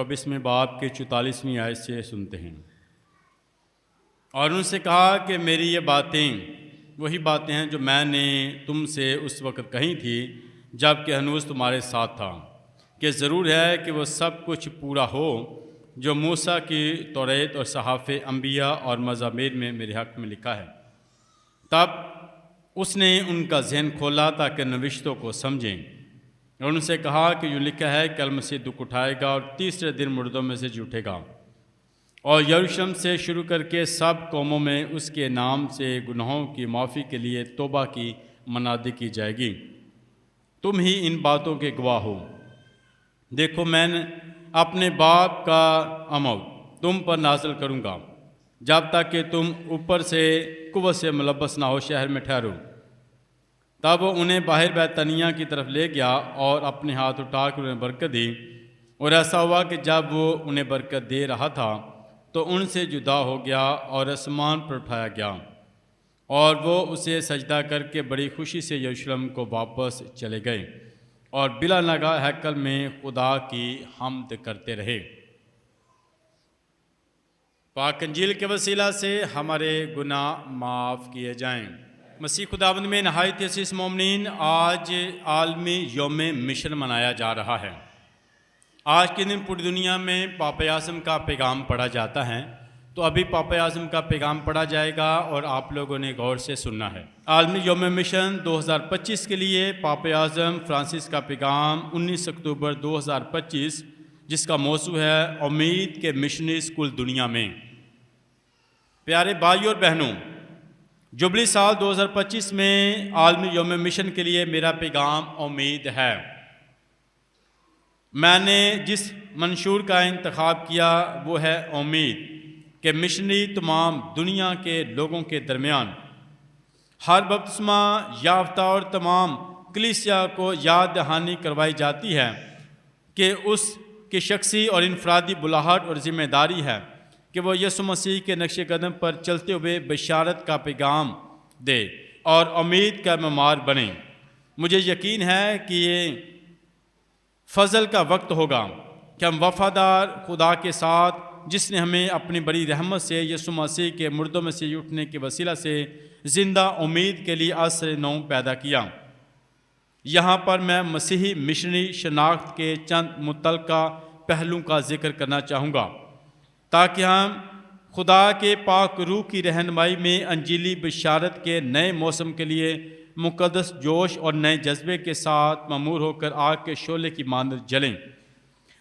24ویں باب کے 44ویں آیت سے سنتے ہیں۔ اور ان سے کہا کہ میری یہ باتیں وہی باتیں ہیں جو میں نے تم سے اس وقت کہی تھی جب کہ ہنوز تمہارے ساتھ تھا، کہ ضرور ہے کہ وہ سب کچھ پورا ہو جو موسیٰ کی توریت اور صحائف انبیاء اور مزامیر میں میرے حق میں لکھا ہے۔ تب اس نے ان کا ذہن کھولا تاکہ نوشتوں کو سمجھیں، اور ان سے کہا کہ یوں لکھا ہے کہ المسیح دکھ اٹھائے گا اور تیسرے دن مردوں میں سے جی اٹھے گا، اور یروشلم سے شروع کر کے سب قوموں میں اس کے نام سے گناہوں کی معافی کے لیے توبہ کی منادی کی جائے گی۔ تم ہی ان باتوں کے گواہ ہو۔ دیکھو میں نے اپنے باپ کا امر تم پر نازل کروں گا جب تک کہ تم اوپر سے قوت سے ملبس نہ ہو شہر میں ٹھہرو۔ تب وہ انہیں باہر بیتنیہ کی طرف لے گیا اور اپنے ہاتھ اٹھا کر انہیں برکت دی، اور ایسا ہوا کہ جب وہ انہیں برکت دے رہا تھا تو ان سے جدا ہو گیا اور آسمان پر اٹھایا گیا، اور وہ اسے سجدہ کر کے بڑی خوشی سے یروشلم کو واپس چلے گئے اور بلا ناگہ ہیکل میں خدا کی حمد کرتے رہے۔ پاک انجیل کے وسیلہ سے ہمارے گناہ معاف کیے جائیں۔ مسیح خداوند میں نہایت عزیز مومنین، آج عالمی یوم مشن منایا جا رہا ہے۔ آج کے دن پوری دنیا میں پاپ اعظم کا پیغام پڑھا جاتا ہے، تو ابھی پاپ اعظم کا پیغام پڑھا جائے گا اور آپ لوگوں نے غور سے سننا ہے۔ عالمی یوم مشن 2025 کے لیے پاپ اعظم فرانسس کا پیغام 19 اکتوبر 2025، جس کا موضوع ہے امید کے مشنریز کل دنیا میں۔ پیارے بھائیوں اور بہنوں، جبلی سال 2025 میں عالمی یوم مشن کے لیے میرا پیغام امید ہے۔ میں نے جس منشور کا انتخاب کیا وہ ہے امید کہ مشنری تمام دنیا کے لوگوں کے درمیان ہر بپتسمہ یافتہ اور تمام کلیسیا کو یاد دہانی کروائی جاتی ہے کہ اس کی شخصی اور انفرادی بلاہٹ اور ذمہ داری ہے کہ وہ یسوع مسیح کے نقش قدم پر چلتے ہوئے بشارت کا پیغام دے اور امید کا معمار بنے۔ مجھے یقین ہے کہ یہ فضل کا وقت ہوگا کہ ہم وفادار خدا کے ساتھ، جس نے ہمیں اپنی بڑی رحمت سے یسوع مسیح کے مردوں میں سے اٹھنے کے وسیلہ سے زندہ امید کے لیے عصر نو پیدا کیا۔ یہاں پر میں مسیحی مشنری شناخت کے چند متعلقہ پہلوؤں کا ذکر کرنا چاہوں گا تاکہ ہم خدا کے پاک روح کی رہنمائی میں انجیلی بشارت کے نئے موسم کے لیے مقدس جوش اور نئے جذبے کے ساتھ مامور ہو کر آگ کے شعلے کی مانند جلیں،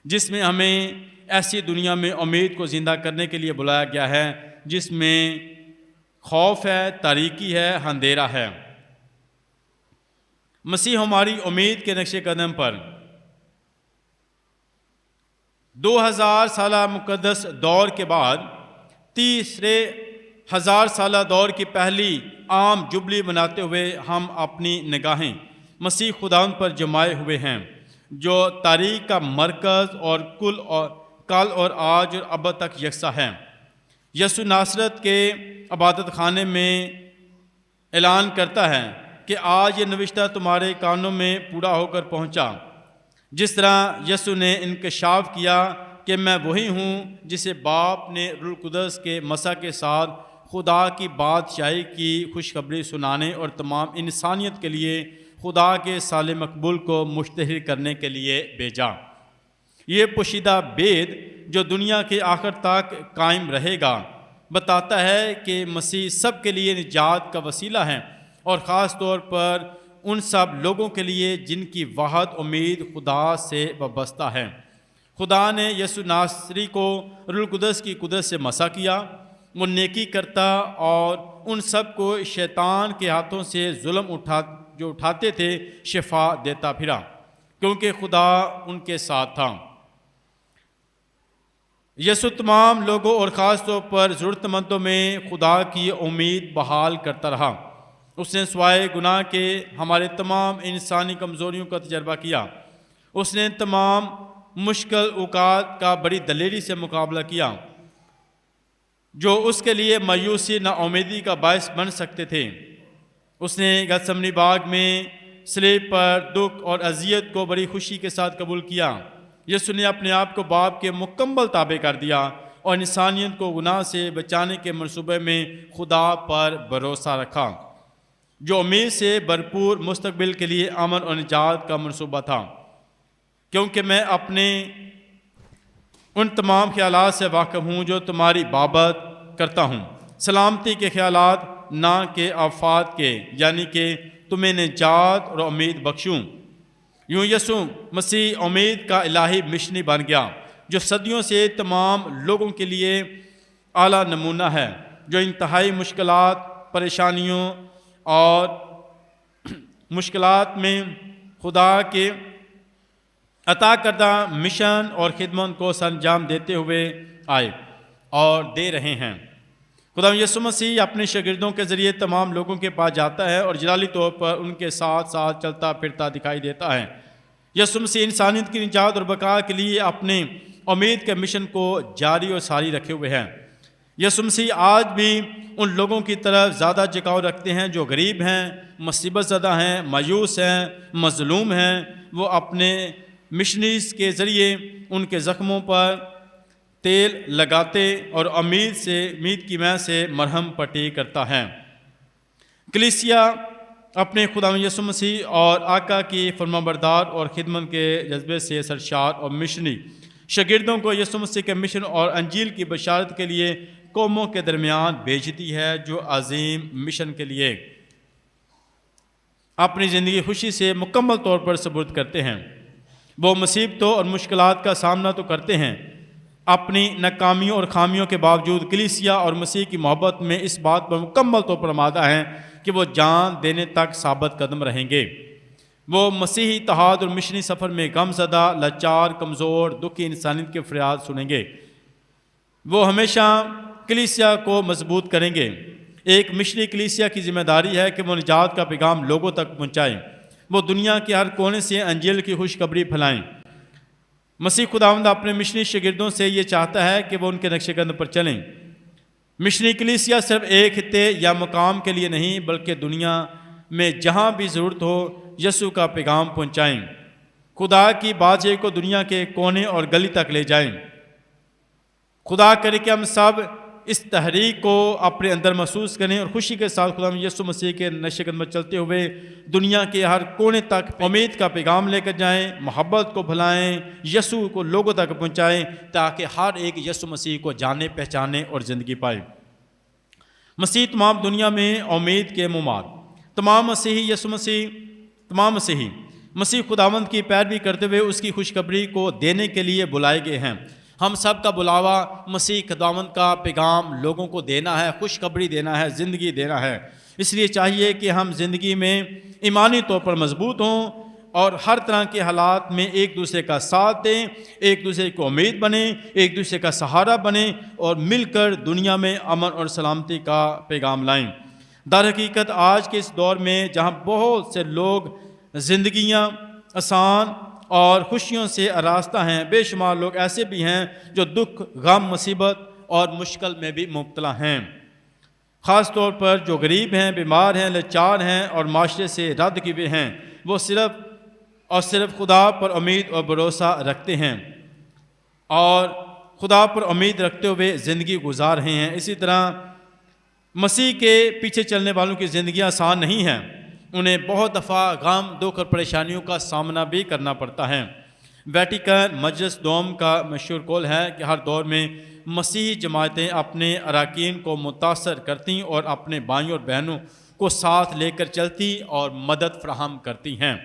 جس میں ہمیں ایسی دنیا میں امید کو زندہ کرنے کے لیے بلایا گیا ہے جس میں خوف ہے، تاریکی ہے، اندھیرا ہے۔ مسیح ہماری امید کے نقش قدم پر 2000 سالہ مقدس دور کے بعد تیسرے 1000 سالہ دور کی پہلی عام جبلی مناتے ہوئے ہم اپنی نگاہیں مسیح خداوند پر جمائے ہوئے ہیں، جو تاریخ کا مرکز اور کل اور آج اور اب تک یکساں ہے۔ یسوع ناصرت کے عبادت خانے میں اعلان کرتا ہے کہ آج یہ نوشتہ تمہارے کانوں میں پورا ہو کر پہنچا۔ جس طرح یسوع نے انکشاف کیا کہ میں وہی ہوں جسے باپ نے روح القدس کے مسح کے ساتھ خدا کی بادشاہی کی خوشخبری سنانے اور تمام انسانیت کے لیے خدا کے سال مقبول کو مشتہر کرنے کے لیے بھیجا۔ یہ پوشیدہ بید جو دنیا کے آخر تک قائم رہے گا بتاتا ہے کہ مسیح سب کے لیے نجات کا وسیلہ ہے، اور خاص طور پر ان سب لوگوں کے لیے جن کی واحد امید خدا سے وابستہ ہے۔ خدا نے یسوع ناصری کو روح القدس کی قدرت سے مسح کیا۔ وہ نیکی کرتا اور ان سب کو شیطان کے ہاتھوں سے ظلم جو اٹھاتے تھے شفا دیتا پھرا، کیونکہ خدا ان کے ساتھ تھا۔ یسوع تمام لوگوں اور خاص طور پر ضرورت مندوں میں خدا کی امید بحال کرتا رہا۔ اس نے سوائے گناہ کے ہمارے تمام انسانی کمزوریوں کا تجربہ کیا۔ اس نے تمام مشکل اوقات کا بڑی دلیری سے مقابلہ کیا جو اس کے لیے مایوسی نا امیدی کا باعث بن سکتے تھے۔ اس نے گتسمنی باغ میں صلیب پر دکھ اور اذیت کو بڑی خوشی کے ساتھ قبول کیا۔ یسوع نے اپنے آپ کو باپ کے مکمل تابع کر دیا اور انسانیت کو گناہ سے بچانے کے منصوبے میں خدا پر بھروسہ رکھا، جو امید سے بھرپور مستقبل کے لیے امن اور نجات کا منصوبہ تھا۔ کیونکہ میں اپنے ان تمام خیالات سے واقف ہوں جو تمہاری بابت کرتا ہوں، سلامتی کے خیالات نہ کہ آفات کے، یعنی کہ تمہیں نجات اور امید بخشوں۔ یوں یسوع مسیح امید کا الہی مشنی بن گیا، جو صدیوں سے تمام لوگوں کے لیے اعلیٰ نمونہ ہے، جو انتہائی مشکلات، پریشانیوں اور مشکلات میں خدا کے عطا کردہ مشن اور خدمت کو سر انجام دیتے ہوئے آئے اور دے رہے ہیں۔ خدا یسوع مسیح اپنے شاگردوں کے ذریعے تمام لوگوں کے پاس جاتا ہے اور جلالی طور پر ان کے ساتھ ساتھ چلتا پھرتا دکھائی دیتا ہے۔ یسوع مسیح انسانیت کی نجات اور بقا کے لیے اپنے امید کے مشن کو جاری اور ساری رکھے ہوئے ہیں۔ یسوع مسیح آج بھی ان لوگوں کی طرف زیادہ جھکاؤ رکھتے ہیں جو غریب ہیں، مصیبت زدہ ہیں، مایوس ہیں، مظلوم ہیں۔ وہ اپنے مشنریز کے ذریعے ان کے زخموں پر تیل لگاتے اور امید کی ماں سے مرہم پٹی کرتا ہے۔ کلیسیا اپنے خدا یسوع مسیح اور آقا کی فرمانبردار اور خدمت کے جذبے سے سرشار اور مشنری شاگردوں کو یسوع مسیح کے مشن اور انجیل کی بشارت کے لیے قوموں کے درمیان بھیجتی ہے، جو عظیم مشن کے لیے اپنی زندگی خوشی سے مکمل طور پر سپرد کرتے ہیں۔ وہ مصیبتوں اور مشکلات کا سامنا تو کرتے ہیں، اپنی ناکامیوں اور خامیوں کے باوجود کلیسیا اور مسیح کی محبت میں اس بات پر مکمل طور پر آمادہ ہیں کہ وہ جان دینے تک ثابت قدم رہیں گے۔ وہ مسیحی اتحاد اور مشنی سفر میں غم زدہ، لاچار، کمزور، دکھی انسانیت کے فریاد سنیں گے۔ وہ ہمیشہ کلیسیا کو مضبوط کریں گے۔ ایک مشنی کلیسیا کی ذمہ داری ہے کہ وہ نجات کا پیغام لوگوں تک پہنچائیں۔ وہ دنیا کے ہر کونے سے انجیل کی خوشخبری پھیلائیں۔ مسیح خداوند اپنے مشنی شاگردوں سے یہ چاہتا ہے کہ وہ ان کے نقش قدم پر چلیں۔ مشنی کلیسیا صرف ایک خطے یا مقام کے لیے نہیں، بلکہ دنیا میں جہاں بھی ضرورت ہو یسوع کا پیغام پہنچائیں، خدا کی بادشاہی کو دنیا کے کونے اور گلی تک لے جائیں۔ خدا کرے کہ ہم سب اس تحریک کو اپنے اندر محسوس کریں اور خوشی کے ساتھ خدا یسوع مسیح کے نقش قدم پر چلتے ہوئے دنیا کے ہر کونے تک امید کا پیغام لے کر جائیں، محبت کو پھیلائیں، یسوع کو لوگوں تک پہنچائیں تاکہ ہر ایک یسوع مسیح کو جانے، پہچانے اور زندگی پائے۔ مسیح تمام دنیا میں امید کے مماد، تمام مسیح خداوند کی پیروی کرتے ہوئے اس کی خوشخبری کو دینے کے لیے بلائے گئے ہیں۔ ہم سب کا بلاوا مسیح خداوند کا پیغام لوگوں کو دینا ہے، خوشخبری دینا ہے، زندگی دینا ہے۔ اس لیے چاہیے کہ ہم زندگی میں ایمانی طور پر مضبوط ہوں اور ہر طرح کے حالات میں ایک دوسرے کا ساتھ دیں، ایک دوسرے کو امید بنیں، ایک دوسرے کا سہارا بنیں اور مل کر دنیا میں امن اور سلامتی کا پیغام لائیں۔ در حقیقت آج کے اس دور میں جہاں بہت سے لوگ زندگیاں آسان اور خوشیوں سے آراستہ ہیں، بے شمار لوگ ایسے بھی ہیں جو دکھ، غم، مصیبت اور مشکل میں بھی مبتلا ہیں۔ خاص طور پر جو غریب ہیں، بیمار ہیں، لاچار ہیں اور معاشرے سے رد کیے ہوئے ہیں، وہ صرف خدا پر امید اور بھروسہ رکھتے ہیں اور خدا پر امید رکھتے ہوئے زندگی گزار رہے ہیں۔ اسی طرح مسیح کے پیچھے چلنے والوں کی زندگیاں آسان نہیں ہیں، انہیں بہت دفعہ غم، دکھ اور پریشانیوں کا سامنا بھی کرنا پڑتا ہے۔ ویٹیکن مجلس دوم کا مشہور قول ہے کہ ہر دور میں مسیحی جماعتیں اپنے اراکین کو متاثر کرتی اور اپنے بھائیوں اور بہنوں کو ساتھ لے کر چلتی اور مدد فراہم کرتی ہیں۔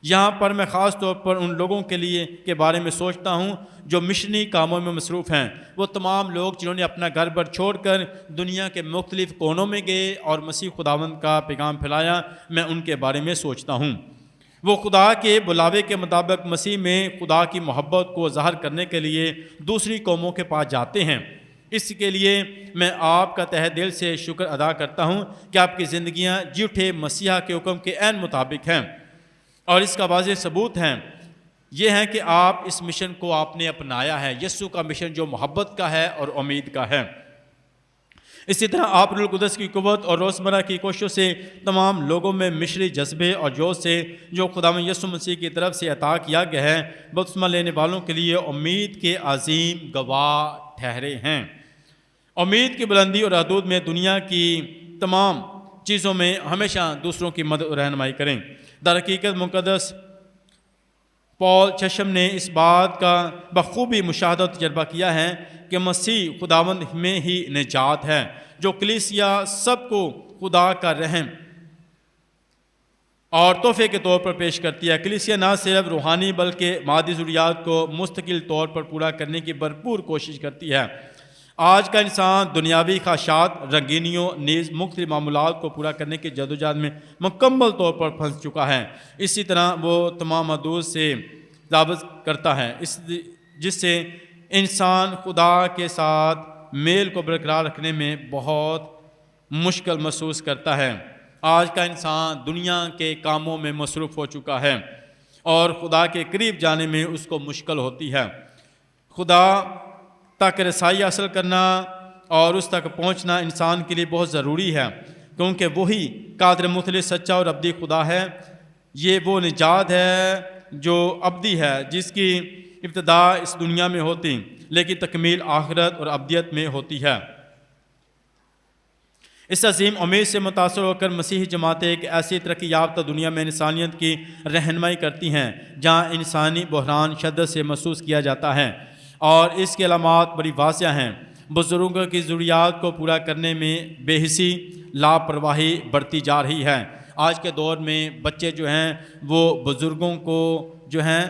یہاں پر میں خاص طور پر ان لوگوں کے بارے میں سوچتا ہوں جو مشنی کاموں میں مصروف ہیں، وہ تمام لوگ جنہوں نے اپنا گھر بار چھوڑ کر دنیا کے مختلف کونوں میں گئے اور مسیح خداوند کا پیغام پھیلایا۔ میں ان کے بارے میں سوچتا ہوں۔ وہ خدا کے بلاوے کے مطابق مسیح میں خدا کی محبت کو ظاہر کرنے کے لیے دوسری قوموں کے پاس جاتے ہیں۔ اس کے لیے میں آپ کا تہہ دل سے شکر ادا کرتا ہوں کہ آپ کی زندگیاں جھوٹے مسیحا کے حکم کے عین مطابق ہیں، اور اس کا واضح ثبوت ہے یہ ہے کہ آپ اس مشن کو آپ نے اپنایا ہے، یسوع کا مشن جو محبت کا ہے اور امید کا ہے۔ اسی طرح آپ روح القدس کی قوت اور روزمرہ کی کوششوں سے تمام لوگوں میں مشری جذبے اور جوش سے جو خداوند یسوع مسیح کی طرف سے عطا کیا گیا ہے بپتسمہ لینے والوں کے لیے امید کے عظیم گواہ ٹھہرے ہیں۔ امید کی بلندی اور حدود میں دنیا کی تمام چیزوں میں ہمیشہ دوسروں کی مدد اور رہنمائی کریں۔ در حقیقت مقدس پال چشم نے اس بات کا بخوبی مشاہدہ تجربہ کیا ہے کہ مسیح خداوند میں ہی نجات ہے، جو کلیسیا سب کو خدا کا رحم اور تحفے کے طور پر پیش کرتی ہے۔ کلیسیا نہ صرف روحانی بلکہ مادی ضروریات کو مستقل طور پر پورا کرنے کی بھرپور کوشش کرتی ہے۔ آج کا انسان دنیاوی خواہشات، رنگینیوں نیز مختلف معمولات کو پورا کرنے کی جدوجہد میں مکمل طور پر پھنس چکا ہے۔ اسی طرح وہ تمام حدود سے ضابط کرتا ہے جس سے انسان خدا کے ساتھ میل کو برقرار رکھنے میں بہت مشکل محسوس کرتا ہے۔ آج کا انسان دنیا کے کاموں میں مصروف ہو چکا ہے اور خدا کے قریب جانے میں اس کو مشکل ہوتی ہے۔ خدا تک رسائی حاصل کرنا اور اس تک پہنچنا انسان کے لیے بہت ضروری ہے، کیونکہ وہی قادر مطلق، سچا اور ابدی خدا ہے۔ یہ وہ نجات ہے جو ابدی ہے، جس کی ابتدا اس دنیا میں ہوتی لیکن تکمیل آخرت اور ابدیت میں ہوتی ہے۔ اس عظیم امید سے متاثر ہو کر مسیحی جماعتیں ایک ایسی ترقی یافتہ دنیا میں انسانیت کی رہنمائی کرتی ہیں جہاں انسانی بحران شدت سے محسوس کیا جاتا ہے اور اس کے علامات بڑی واضح ہیں۔ بزرگوں کی ضروریات کو پورا کرنے میں بے حسی، لاپرواہی بڑھتی جا رہی ہے۔ آج کے دور میں بچے جو ہیں وہ بزرگوں کو جو ہیں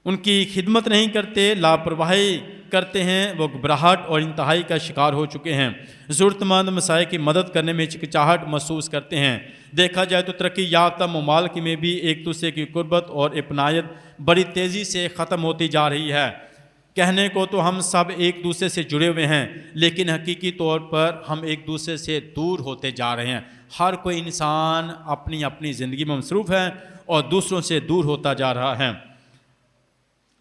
ان کی خدمت نہیں کرتے، لاپرواہی کرتے ہیں، وہ گھبراہٹ اور انتہائی کا شکار ہو چکے ہیں۔ ضرورت مند مسائل کی مدد کرنے میں ہچکچاہٹ محسوس کرتے ہیں۔ دیکھا جائے تو ترقی یافتہ ممالک میں بھی ایک دوسرے کی قربت اور اپنائیت بڑی تیزی سے ختم ہوتی جا رہی ہے۔ کہنے کو تو ہم سب ایک دوسرے سے جڑے ہوئے ہیں، لیکن حقیقی طور پر ہم ایک دوسرے سے دور ہوتے جا رہے ہیں۔ ہر کوئی انسان اپنی اپنی زندگی میں مصروف ہے اور دوسروں سے دور ہوتا جا رہا ہے۔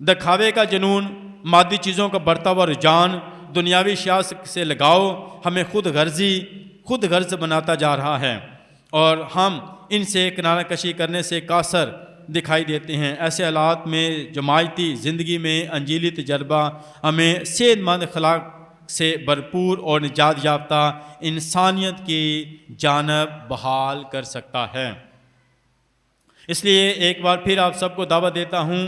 دکھاوے کا جنون، مادی چیزوں کا بڑھتا ہوا رجحان، دنیاوی اشیاء سے لگاؤ ہمیں خود غرض بناتا جا رہا ہے اور ہم ان سے کنارہ کشی کرنے سے قاصر دکھائی دیتے ہیں۔ ایسے حالات میں جماعتی زندگی میں انجیلی تجربہ ہمیں صحت مند اخلاق سے بھرپور اور نجات یافتہ انسانیت کی جانب بحال کر سکتا ہے۔ اس لیے ایک بار پھر آپ سب کو دعوت دیتا ہوں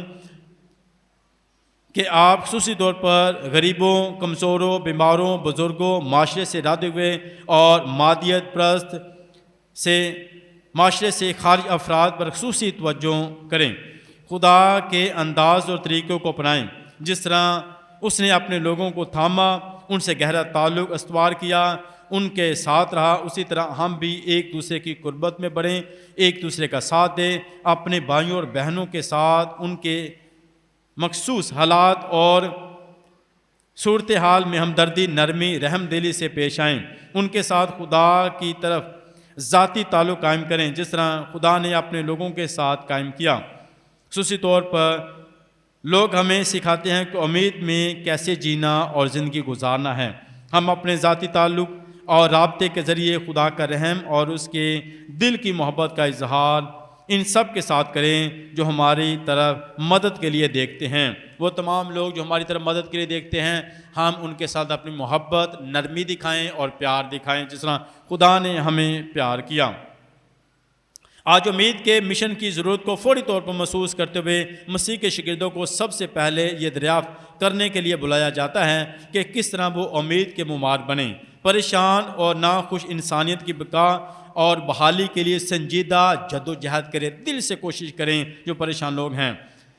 کہ آپ خصوصی طور پر غریبوں، کمزوروں، بیماروں، بزرگوں، معاشرے سے رادے ہوئے اور مادیت پرست معاشرے سے خارج افراد پر خصوصی توجہ کریں۔ خدا کے انداز اور طریقوں کو اپنائیں، جس طرح اس نے اپنے لوگوں کو تھاما، ان سے گہرا تعلق استوار کیا، ان کے ساتھ رہا، اسی طرح ہم بھی ایک دوسرے کی قربت میں بڑھیں، ایک دوسرے کا ساتھ دیں، اپنے بھائیوں اور بہنوں کے ساتھ ان کے مخصوص حالات اور صورتحال میں ہمدردی، نرمی، رحم دلی سے پیش آئیں، ان کے ساتھ خدا کی طرف ذاتی تعلق قائم کریں جس طرح خدا نے اپنے لوگوں کے ساتھ قائم کیا۔ خصوصی طور پر لوگ ہمیں سکھاتے ہیں کہ امید میں کیسے جینا اور زندگی گزارنا ہے۔ ہم اپنے ذاتی تعلق اور رابطے کے ذریعے خدا کا رحم اور اس کے دل کی محبت کا اظہار ان سب کے ساتھ کریں جو ہماری طرف مدد کے لیے دیکھتے ہیں۔ وہ تمام لوگ جو ہماری طرف مدد کے لیے دیکھتے ہیں، ہم ان کے ساتھ اپنی محبت، نرمی دکھائیں اور پیار دکھائیں جس طرح خدا نے ہمیں پیار کیا۔ آج امید کے مشن کی ضرورت کو فوری طور پر محسوس کرتے ہوئے مسیح کے شاگردوں کو سب سے پہلے یہ دریافت کرنے کے لیے بلایا جاتا ہے کہ کس طرح وہ امید کے معمار بنیں۔ پریشان اور ناخوش انسانیت کی بقا اور بحالی کے لیے سنجیدہ جدوجہد کریں، دل سے کوشش کریں جو پریشان لوگ ہیں۔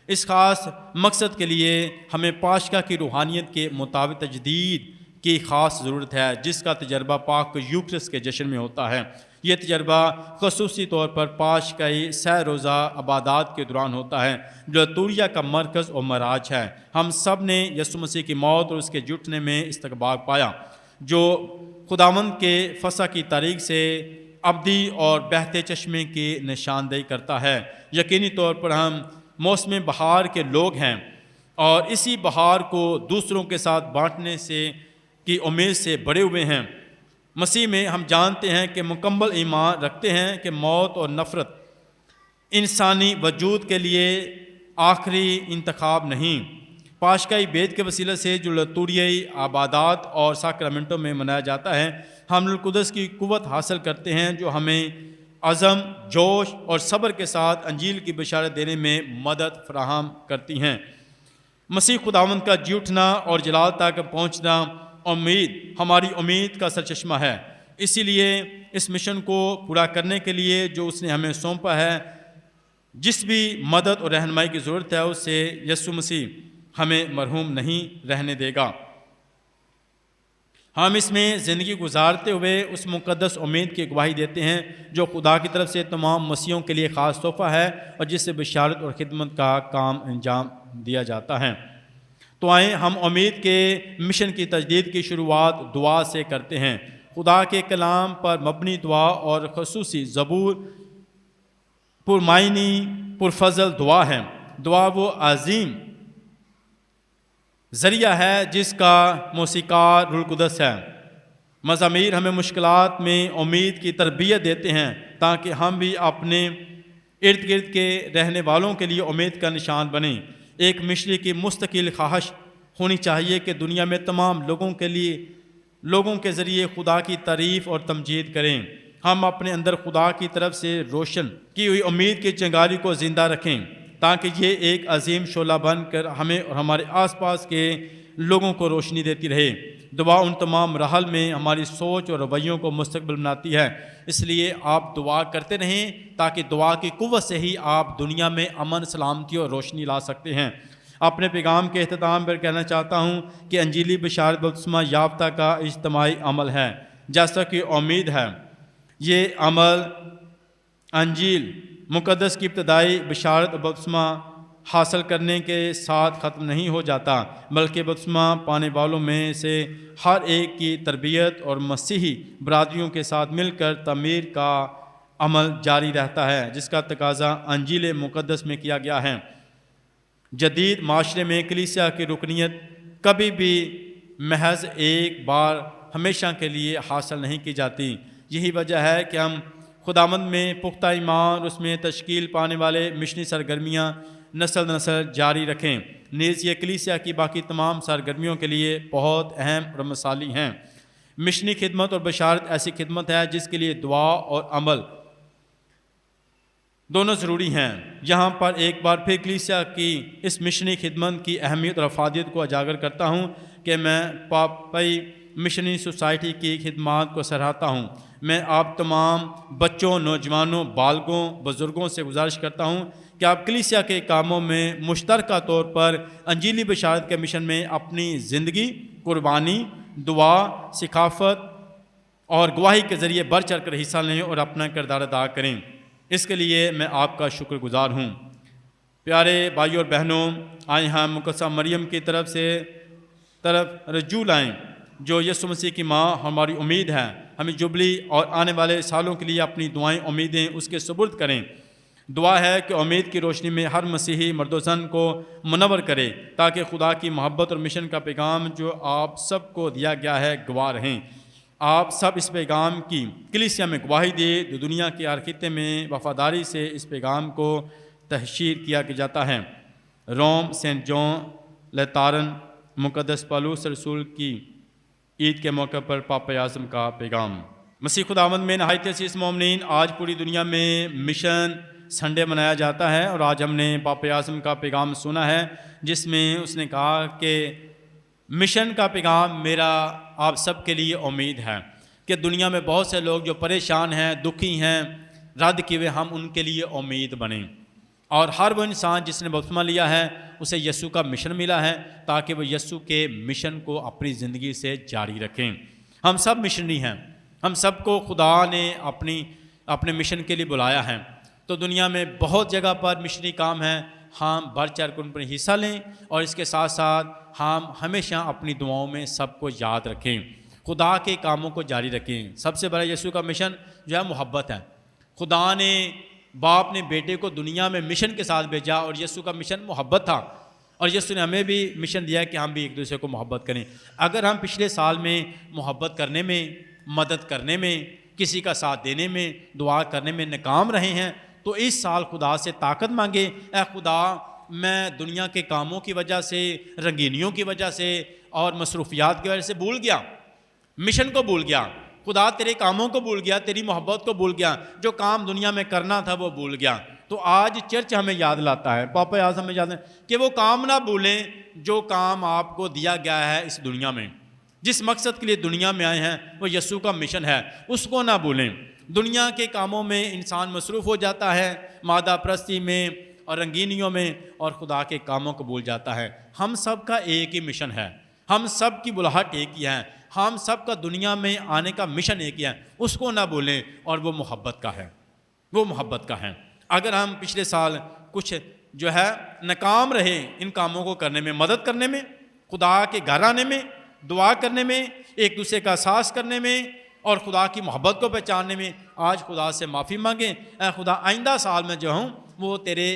اس خاص مقصد کے لیے ہمیں پاشکا کی روحانیت کے مطابق تجدید کی خاص ضرورت ہے، جس کا تجربہ پاک یوکرس کے جشن میں ہوتا ہے۔ یہ تجربہ خصوصی طور پر پاشکائی 100 روزہ عبادات کے دوران ہوتا ہے، جو توریا کا مرکز اور معراج ہے۔ ہم سب نے یسوع مسیح کی موت اور اس کے جھٹنے میں استقبال پایا، جو خداوند کے فصح کی تاریخ سے ابدی اور بہتے چشمے کی نشاندہی کرتا ہے۔ یقینی طور پر ہم موسم بہار کے لوگ ہیں اور اسی بہار کو دوسروں کے ساتھ بانٹنے کی امید سے بڑے ہوئے ہیں۔ مسیح میں ہم جانتے ہیں کہ مکمل ایمان رکھتے ہیں کہ موت اور نفرت انسانی وجود کے لیے آخری انتخاب نہیں۔ پاشکائی بیت کے وسیلے سے جو لتوریائی عبادات اور ساکرامنٹوں میں منایا جاتا ہے، ہم القدس کی قوت حاصل کرتے ہیں جو ہمیں عزم، جوش اور صبر کے ساتھ انجیل کی بشارت دینے میں مدد فراہم کرتی ہیں۔ مسیح خداوند کا جی اٹھنا اور جلال تک پہنچنا امید ہماری امید کا سرچشمہ ہے۔ اسی لیے اس مشن کو پورا کرنے کے لیے جو اس نے ہمیں سونپا ہے، جس بھی مدد اور رہنمائی کی ضرورت ہے، اس سے یسوع مسیح ہمیں محروم نہیں رہنے دے گا۔ ہم اس میں زندگی گزارتے ہوئے اس مقدس امید کی گواہی دیتے ہیں جو خدا کی طرف سے تمام مسیحوں کے لیے خاص تحفہ ہے اور جس سے بشارت اور خدمت کا کام انجام دیا جاتا ہے۔ تو آئیں ہم امید کے مشن کی تجدید کی شروعات دعا سے کرتے ہیں۔ خدا کے کلام پر مبنی دعا اور خصوصی زبور پرمعنی پرفضل دعا ہے۔ دعا وہ عظیم ذریعہ ہے جس کا موسیقار روح القدس ہے۔ مزامیر ہمیں مشکلات میں امید کی تربیت دیتے ہیں تاکہ ہم بھی اپنے ارد گرد کے رہنے والوں کے لیے امید کا نشان بنیں۔ ایک مشنری کی مستقل خواہش ہونی چاہیے کہ دنیا میں تمام لوگوں کے ذریعے خدا کی تعریف اور تمجید کریں۔ ہم اپنے اندر خدا کی طرف سے روشن کی ہوئی امید کی چنگاری کو زندہ رکھیں تاکہ یہ ایک عظیم شعلہ بن کر ہمیں اور ہمارے آس پاس کے لوگوں کو روشنی دیتی رہے۔ دعا ان تمام مراحل میں ہماری سوچ اور رویوں کو مستقبل بناتی ہے۔ اس لیے آپ دعا کرتے رہیں تاکہ دعا کی قوت سے ہی آپ دنیا میں امن، سلامتی اور روشنی لا سکتے ہیں۔ اپنے پیغام کے اختتام پر کہنا چاہتا ہوں کہ انجیلی بشارت بپتسمہ یافتہ کا اجتماعی عمل ہے۔ جیسا کہ امید ہے، یہ عمل انجیل مقدس کی ابتدائی بشارت بپتسمہ حاصل کرنے کے ساتھ ختم نہیں ہو جاتا، بلکہ بپتسمہ پانے والوں میں سے ہر ایک کی تربیت اور مسیحی برادریوں کے ساتھ مل کر تعمیر کا عمل جاری رہتا ہے، جس کا تقاضا انجیل مقدس میں کیا گیا ہے۔ جدید معاشرے میں کلیسیا کی رکنیت کبھی بھی محض ایک بار ہمیشہ کے لیے حاصل نہیں کی جاتی۔ یہی وجہ ہے کہ ہم خداوند میں پختہ ایمان اور اس میں تشکیل پانے والے مشنی سرگرمیاں نسل نسل جاری رکھیں۔ نیز یہ کلیسیا کی باقی تمام سرگرمیوں کے لیے بہت اہم اور مثالی ہیں۔ مشنی خدمت اور بشارت ایسی خدمت ہے جس کے لیے دعا اور عمل دونوں ضروری ہیں۔ یہاں پر ایک بار پھر کلیسیا کی اس مشنی خدمت کی اہمیت اور افادیت کو اجاگر کرتا ہوں کہ میں پاپائی مشنی سوسائٹی کی خدمات کو سراہتا ہوں۔ میں آپ تمام بچوں، نوجوانوں، بالغوں، بزرگوں سے گزارش کرتا ہوں کہ آپ کلیسیا کے کاموں میں مشترکہ طور پر انجیلی بشارت کے مشن میں اپنی زندگی، قربانی، دعا، ثقافت اور گواہی کے ذریعے بڑھ چڑھ کر حصہ لیں اور اپنا کردار ادا کریں۔ اس کے لیے میں آپ کا شکر گزار ہوں۔ پیارے بھائیوں اور بہنوں، آئیں ہم مقدسہ مریم کی طرف رجوع لائیں جو یسوع مسیح کی ماں ہماری امید ہے۔ ہمیں جبلی اور آنے والے سالوں کے لیے اپنی دعائیں، امیدیں اس کے سپرد کریں۔ دعا ہے کہ امید کی روشنی میں ہر مسیحی مرد و زن کو منور کرے تاکہ خدا کی محبت اور مشن کا پیغام جو آپ سب کو دیا گیا ہے گواہ رہیں۔ آپ سب اس پیغام کی کلیسیا میں گواہی دے جو دنیا کے ہر خطے میں وفاداری سے اس پیغام کو تحشیر کیا جاتا ہے۔ روم سینٹ جان لیتارن مقدس پالوس رسول کی عید کے موقع پر پاپا اعظم کا پیغام۔ مسیح خداوند میں نہایت عزیز مومنین، آج پوری دنیا میں مشن سنڈے منایا جاتا ہے اور آج ہم نے پاپا اعظم کا پیغام سنا ہے جس میں اس نے کہا کہ مشن کا پیغام میرا آپ سب کے لیے امید ہے کہ دنیا میں بہت سے لوگ جو پریشان ہیں، دکھی ہیں، رد کیے ہوئے، ہم ان کے لیے امید بنیں۔ اور ہر وہ انسان جس نے بپتسمہ لیا ہے اسے یسوع کا مشن ملا ہے تاکہ وہ یسوع کے مشن کو اپنی زندگی سے جاری رکھیں۔ ہم سب مشنری ہیں، ہم سب کو خدا نے اپنے مشن کے لیے بلایا ہے۔ تو دنیا میں بہت جگہ پر مشنری کام ہے، ہم بڑھ چڑھ کر ان پر حصہ لیں اور اس کے ساتھ ساتھ ہم ہمیشہ اپنی دعاؤں میں سب کو یاد رکھیں، خدا کے کاموں کو جاری رکھیں۔ سب سے بڑا یسوع کا مشن جو ہے محبت ہے۔ خدا نے باپ نے بیٹے کو دنیا میں مشن کے ساتھ بھیجا اور یسوع کا مشن محبت تھا، اور یسوع نے ہمیں بھی مشن دیا کہ ہم بھی ایک دوسرے کو محبت کریں۔ اگر ہم پچھلے سال میں محبت کرنے میں مدد کرنے میں، کسی کا ساتھ دینے میں، دعا کرنے میں ناکام رہے ہیں تو اس سال خدا سے طاقت مانگے، اے خدا میں دنیا کے کاموں کی وجہ سے، رنگینیوں کی وجہ سے اور مصروفیات کی وجہ سے بھول گیا، مشن کو بھول گیا، خدا تیرے کاموں کو بھول گیا، تیری محبت کو بھول گیا، جو کام دنیا میں کرنا تھا وہ بھول گیا۔ تو آج چرچ ہمیں یاد لاتا ہے، پاپا آج ہمیں یاد ہے کہ وہ کام نہ بھولیں جو کام آپ کو دیا گیا ہے اس دنیا میں، جس مقصد کے لیے دنیا میں آئے ہیں وہ یسوع کا مشن ہے، اس کو نہ بھولیں۔ دنیا کے کاموں میں انسان مصروف ہو جاتا ہے، مادہ پرستی میں اور رنگینیوں میں، اور خدا کے کاموں کو بھول جاتا ہے۔ ہم سب کا ایک ہی مشن ہے، ہم سب کی بلاہٹ ایک ہی ہے، ہم سب کا دنیا میں آنے کا مشن ایک ہی ہے، اس کو نہ بھولیں، اور وہ محبت کا ہے، وہ محبت کا ہے۔ اگر ہم پچھلے سال کچھ جو ہے ناکام رہے ان کاموں کو کرنے میں، مدد کرنے میں، خدا کے گھر آنے میں، دعا کرنے میں، ایک دوسرے کا احساس کرنے میں اور خدا کی محبت کو پہچاننے میں، آج خدا سے معافی مانگیں۔ اے خدا آئندہ سال میں جو ہوں وہ تیرے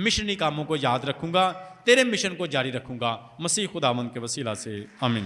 مشنی کاموں کو یاد رکھوں گا، تیرے مشن کو جاری رکھوں گا، مسیح خداوند کے وسیلہ سے آمین۔